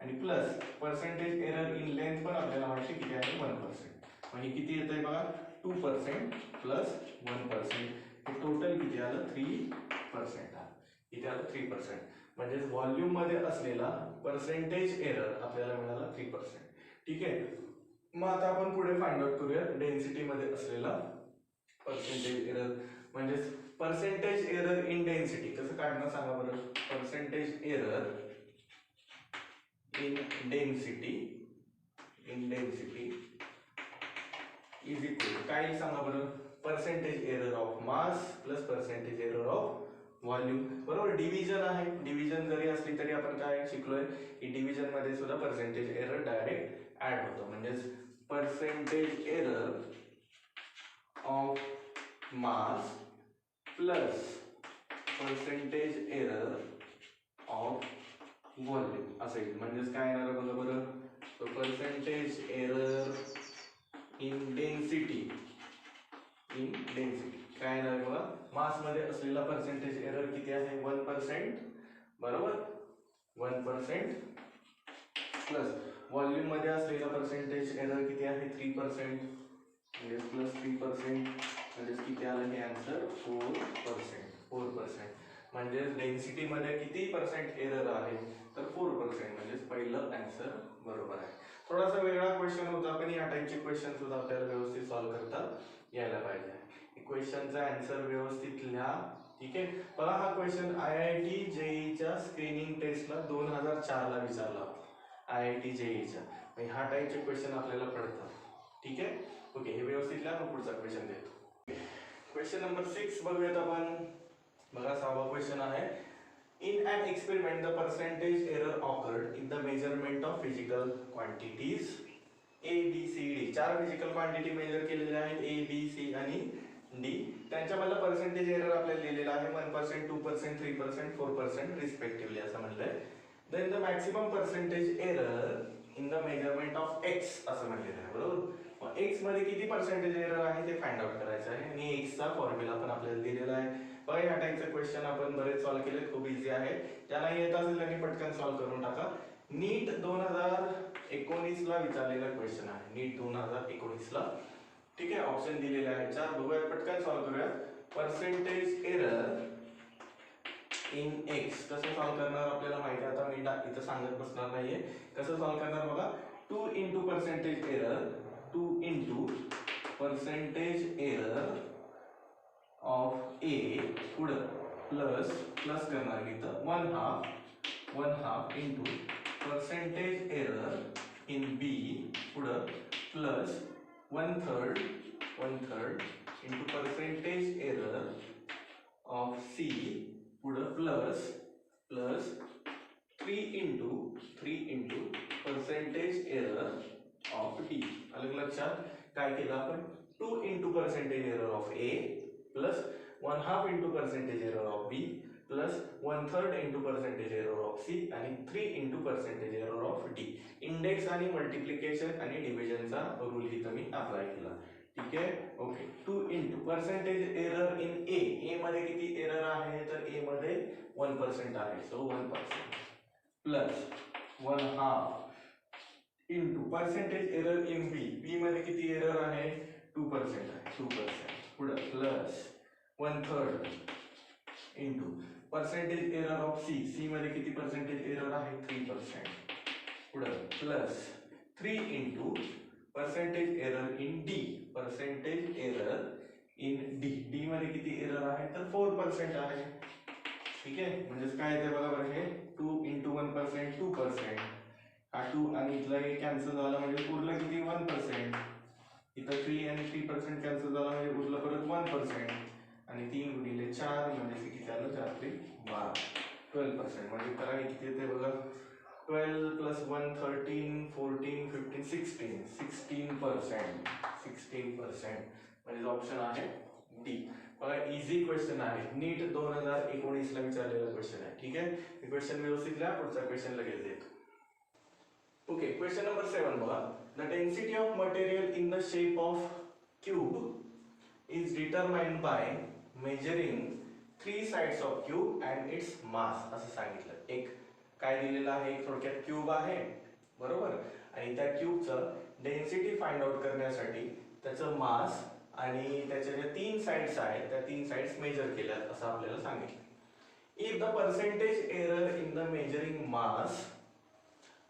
आणि plus percentage error in length पण आपल्याला माहिती किती आहे 1%. मग हे किती येत आहे बघा 2% प्लस 1%. हे टोटल किती आलं 3% आलं. किती आलं 3%. म्हणजे व्हॉल्यूम मध्ये असलेला पर्सेंटेज एरर आपल्याला मिळाला 3%. ठीक आहे. मग आता आपण पुढे फाइंड आउट करूया डेन्सिटी मध्ये असलेला पर्सेंटेज एरर. म्हणजे पर्सेंटेज एरर इन डेन्सिटी कसं काढणं सांगा बरं. Percentage error in density is equal काय सांगा बरं. Percentage error of mass plus percentage error of volume. बरोबर. डिव्हिजन आहे. डिव्हिजन जरी असली तरी आपण काय शिकलोय की डिव्हिजन मध्ये सुद्धा पर्सेंटेज एरर डायरेक्ट ऍड होतो. म्हणजे percentage error of mass plus percentage error of volume असं येईल. म्हणजेच काय येणार बघा बरं. तो पर्सेंटेज एरर इन डेन्सिटी काय येणार बघा. मास मध्ये असलेला पर्सेंटेज एरर किती आहे 1%. बरोबर. 1% प्लस व्हॉल्यूम मध्ये असलेला पर्सेंटेज एरर किती आहे 3%. म्हणजे प्लस 3% म्हणजे किती आलं हे आन्सर 4%. म्हणजे डेन्सिटी मध्ये किती पर्सेंट एरर आहे तर 4%. म्हणजे पहिलं आन्सर बरोबर आहे. थोडासा वेगळा क्वेश्चन होता पण या टाइपचे क्वेश्चन सुद्धा आपल्याला व्यवस्थित सॉल्व्ह करता यायला पाहिजे. क्वेश्चनचा आन्सर व्यवस्थित लिहा. ठीक आहे. बघा हा क्वेश्चन IIT JEE च्या स्क्रीनिंग टेस्टला 2004 ला विचारला होता. IIT JEE च्या. ह्या टाइपचे क्वेश्चन आपल्याला पडतात. ठीक आहे. ओके. हे व्यवस्थित लिहा. मग पुढचा क्वेश्चन देतो. क्वेश्चन नंबर 6 बघूयात आपण. बघा 6वा क्वेश्चन आहे. In an experiment, the percentage error occurred in the measurement of physical quantities A, B, C, D. 4 physical quantity measure केलेल्या आहेत A, B, C आणि D. त्यांच्यामधला पर्सेंटेज एरर आपल्याला दिलेला आहे 1%, 2%, 3%, 4% रिस्पेक्टिव्हली असं म्हणलंय. Then the maximum percentage error in the measurement of X असं म्हणलेलं आहे. बरोबर. मग X मध्ये किती पर्सेंटेज एरर आहे ते फाइंड आउट करायचं आहे आणि X चा फॉर्म्युला पण आपल्याला दिलेला आहे. बघा या टाइपचे क्वेश्चन आपण बरेच सॉल्व्ह केले. खूप इझी आहे. ज्यांना येत असेल त्यांनी पटकन सॉल्व्ह करून टाका. नीट 2019 ला विचारलेला क्वेश्चन आहे. नीट 2019 ला. ठीक आहे. ऑप्शन दिलेले आहेत 4. बघूया पटकन सॉल्व्ह करूया. पर्सेंटेज एरर इन X कसं सॉल्व्ह करणार आपल्याला माहिती आहे. आता मी इथं सांगत बसणार नाहीये. कसं सॉल्व्ह करणार बघा. 2 into percentage error 2 into percentage error of A पुढं प्लस करणार इथं 1/2 into percentage error in B पुढं plus 1/3 into percentage error of C पुढं plus 3 into percentage error of D. आलं लक्षात. काय केलं आपण 2 into percentage error of A plus 1/2 into percentage error of B plus 1/3 into percentage error of C आणि 3 into percentage error of D. Index आणि multiplication आणि डिव्हिजनचा rule इथं मी apply केला. ठीक आहे. Okay. 2 into percentage error in A मध्ये किती error आहे तर A मध्ये 1% आहे. So 1% plus 1/2 into percentage error in B मध्ये किती एरर आहे 2% आहे. 2% पुढे plus 1/3 into percentage error of C मध्ये किती पर्सेंटेज एरर आहे 3%. पुढे plus 3 into percentage error in D. Percentage error in D मध्ये किती एरर आहे तर 4% आहे. ठीक आहे. म्हणजे काय येते बघा बरं हे 2 इंटू 1% 2%. हा 2 आणि इथला हे कॅन्सल झाला म्हणजे उरलं किती 1%. इथं 3 आणि 3% कॅन्सल झाला म्हणजे उरलं परत 1% आणि 3 गुणिले 4 म्हणजे किती आलं 4 ते 12. 12% म्हणजे करा किती येते बघा 12 प्लस 1 13 14 15 16 16% 16% म्हणजे ऑप्शन आहे डी. बघा इझी क्वेश्चन आहे, नीट 2019 ला विचारलेला क्वेश्चन आहे. ठीक आहे, हे क्वेश्चन व्यवस्थित लिहा, पुढचा क्वेश्चन लगेच देतो. ओके, क्वेश्चन नंबर 7 बघा. The density of material in the shape of cube is determined by measuring 3 sides of cube and its mass असं सांगितलं. एक काय दिलेलं आहे, एक थोडक्यात क्यूब आहे बरोबर, आणि त्या क्यूबचं डेन्सिटी फाइंड आउट करण्यासाठी त्याचं मास आणि त्याच्या ज्या 3 साइड्स आहेत त्या 3 साइड्स मेजर केल्यात असं आपल्याला सांगितलं. If the percentage error in the measuring mass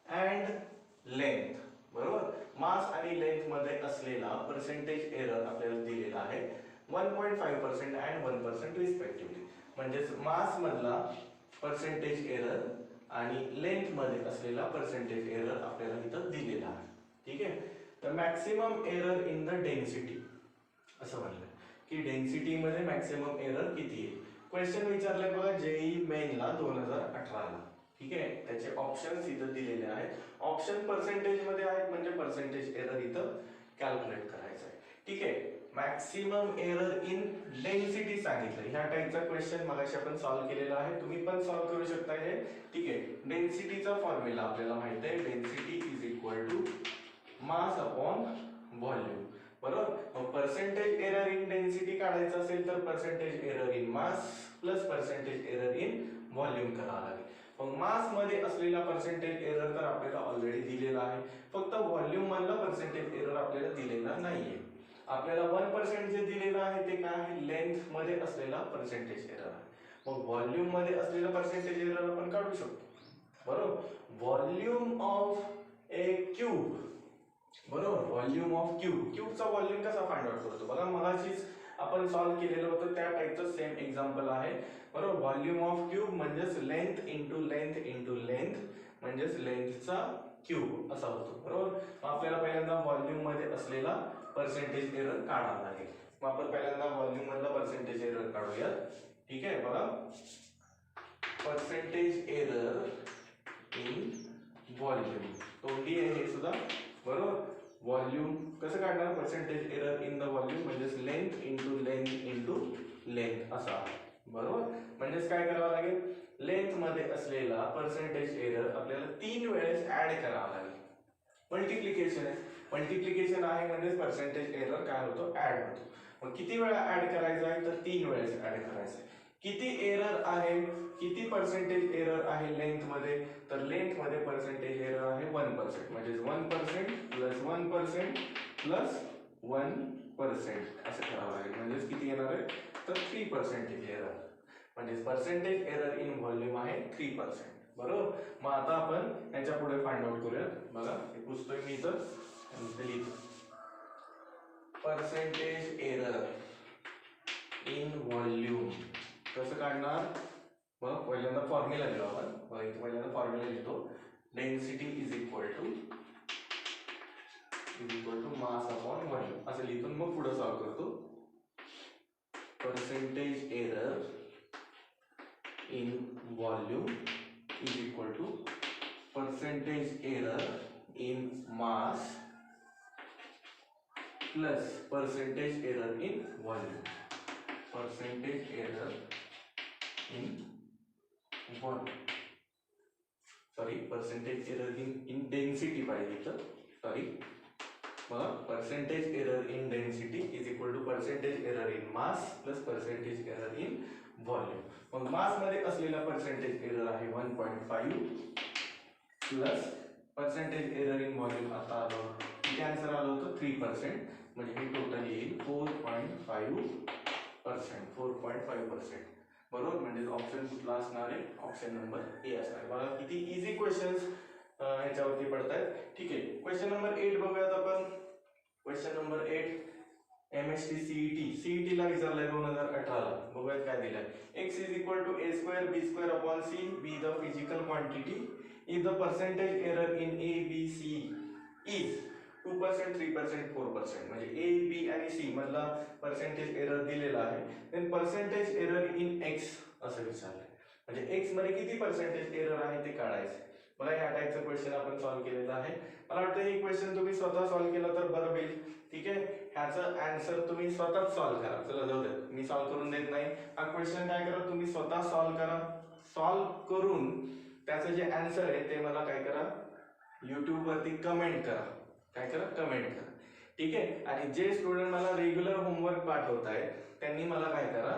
and length, बरोबर, मास आणि लेंथ मध्ये असलेला पर्सेंटेज एरर आपल्याला दिलेला आहे 1.5% अँड 1% रिस्पेक्टिव्हली. म्हणजेच मास मधला पर्सेंटेज एरर आणि लेंथ मध्ये असलेला पर्सेंटेज एरर आपल्याला इथं दिलेला आहे. ठीक आहे, तर maximum error in the density असं म्हणलं की डेन्सिटी मध्ये मॅक्सिमम एरर किती आहे. क्वेश्चन विचारले बघा जेई मेनला 2018 ला. ठीक आहे, त्याचे ऑप्शन्स इथं दिलेले आहेत. ऑप्शन पर्सेंटेज मध्ये आहेत म्हणजे पर्सेंटेज एरर इथं कॅल्क्युलेट करायचं आहे. ठीक आहे, मॅक्सिमम एरर इन डेन्सिटी सांगितलं. ह्या टाइपचा क्वेश्चन मगाशी आपण सॉल्व्ह केलेला आहे, तुम्ही पण सॉल्व्ह करू शकता हे. ठीक आहे, डेन्सिटीचा फॉर्म्युला आपल्याला माहित आहे, density is equal to mass upon volume, बरोबर. मग पर्सेंटेज एरर इन डेन्सिटी काढायचं असेल तर percentage error in mass plus percentage error in volume करावं लागेल. मग मास मध्ये असलेला पर्सेंटेज एरर तर आपल्याला ऑलरेडी दिलेला आहे, फक्त व्हॉल्यूम मधला पर्सेंटेज एरर आपल्याला दिलेला नाहीये. आपल्याला 1% जे दिलेलं आहे ते काय आहे, लेंथ मध्ये असलेला पर्सेंटेज एरर आहे. मग व्हॉल्यूम मध्ये असलेला पर्सेंटेज एरर आपण काढू शकतो, बरोबर. व्हॉल्यूम ऑफ ए क्यूब, बरोबर, व्हॉल्यूम ऑफ क्यूब. क्यूबचा व्हॉल्यूम कसा फाइंड आउट करतो बघा, मगाशीच आपण सॉल्व्ह केलेलं होतं त्या टाइपचं सेम एक्झाम्पल आहे, बरोबर. व्हॉल्यूम ऑफ क्यूब म्हणजेच length into length into length म्हणजेच लेंथचा क्यूब असा होतो, बरोबर. मग आपल्याला पहिल्यांदा व्हॉल्यूम मध्ये असलेला पर्सेंटेज एरर काढावा लागेल. मग आपण पहिल्यांदा व्हॉल्यूम मधला पर्सेंटेज एरर काढूया. ठीक आहे, बघा पर्सेंटेज एरर इन व्हॉल्यूम तोंडी आहे हे सुद्धा, बरोबर. व्हॉल्यूम कसं काढणार, percentage error in the volume म्हणजेच लेंथ इंटू लेंथ असा, बरोबर. म्हणजेच काय करावं लागेल, लेंथ मध्ये असलेला पर्सेंटेज एरर आपल्याला 3 वेळेस ऍड करावा लागेल. मल्टिप्लिकेशन आहे, मल्टिप्लिकेशन आहे म्हणजे पर्सेंटेज एरर काय होतो, ऍड होतो. मग किती वेळा ऍड करायचा आहे तर 3 वेळेस ऍड करायचं आहे. किती एरर आहे, किती पर्सेंटेज एरर आहे लेंथ मध्ये, तर लेंथ मध्ये पर्सेंटेज एरर आहे 1%, म्हणजे 1% प्लस 1% प्लस 1% असं करावं लागेल. म्हणजेच किती येणार आहे तर 3% एरर, म्हणजे पर्सेंटेज एरर इन व्हॉल्यूम आहे 3%, बरोबर. मग आता आपण याच्या पुढे फाइंड आउट करूया. बघा हे पुसतोय मी इथं आणि लिहितो पर्सेंटेज एरर इन व्हॉल्यूम कसं काढणार. मग पहिल्यांदा फॉर्म्युला लिहू आपण. बघा इथे पहिल्यांदा फॉर्म्युला लिहितो, density is equal to mass upon volume असं लिहितो. मग पुढे सॉल्व्ह करतो. Percentage error in volume is equal to percentage error in mass plus percentage error in volume. Percentage error in volume, sorry percentage error in density पाहिजे तर, sorry. बघा percentage error in density is equal to percentage error in mass plus percentage error in volume. मग mass मध्ये असलेला percentage error आहे 1.5 plus percentage error in volume आता आलं किती आन्सर आलं होतं 3%, म्हणजे हे टोटल येईल 4.5%, 4.5%, बरोबर. म्हणजे ऑप्शन कुठला असणार आहे, ऑप्शन नंबर ए असणार. बघा किती इझी क्वेश्चन्स ह्याच्यावरती पडतात. ठीक आहे, क्वेश्चन नंबर 8 बघूयात आपण. क्वेश्चन नंबर 8 MST CET ला विचारलाय 2018 ला. बघूयात काय दिलंय. x is equal to a square b square upon c be the physical quantity if the percentage error in a b c is 2%, 3%, 4%. म्हणजे a b आणि c मधला पर्सेंटेज एरर दिलेला आहे. Then percentage error in x असं विचारलंय. म्हणजे x मध्ये किती percentage error आहे ते काढायचं. बघा ह्या टाईपचं क्वेश्चन आपण सॉल्व्ह केलेलं आहे. मला वाटतं हे क्वेश्चन तुम्ही स्वतः सॉल्व्ह केलं तर बरं होईल. ठीक आहे, ह्याचं आन्सर तुम्ही स्वतःच सॉल्व्ह करा. चला जाऊ दे, मी सॉल्व्ह करून देत नाही. हा क्वेश्चन काय करा, तुम्ही स्वतः सॉल्व्ह करा. सॉल्व्ह करून त्याचं जे आन्सर आहे ते मला काय करा, YouTube वरती कमेंट करा. काय करा, कमेंट करा. ठीक आहे, आणि जे स्टुडंट मला रेग्युलर होमवर्क पाठवत आहेत त्यांनी मला काय करा,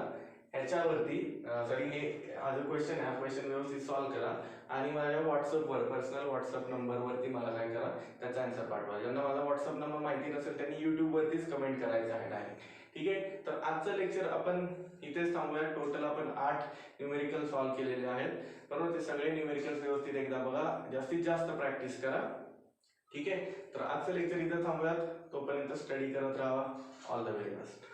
ह्याच्यावरती सॉरी हे हा जो क्वेश्चन आहे हा क्वेश्चन व्यवस्थित सॉल्व्ह करा आणि माझ्या व्हॉट्सअपवर पर्सनल व्हॉट्सअप नंबरवरती मला काय करा, त्याचा आन्सर पाठवा. ज्यांना माझा व्हॉट्सअप नंबर माहिती नसेल त्यांनी युट्यूबवरतीच कमेंट करायचं आहे डायरेक्ट. ठीक आहे, तर आजचं लेक्चर आपण इथेच थांबूया. टोटल आपण 8 न्यूमेरिकल सॉल्व्ह केलेले आहेत. बरोबर, ते सगळे न्यूमेरिकल्स व्यवस्थित एकदा बघा, जास्तीत जास्त प्रॅक्टिस करा. ठीक आहे, तर आजचं लेक्चर इथं थांबूयात. तोपर्यंत स्टडी करत राहा. All the very best.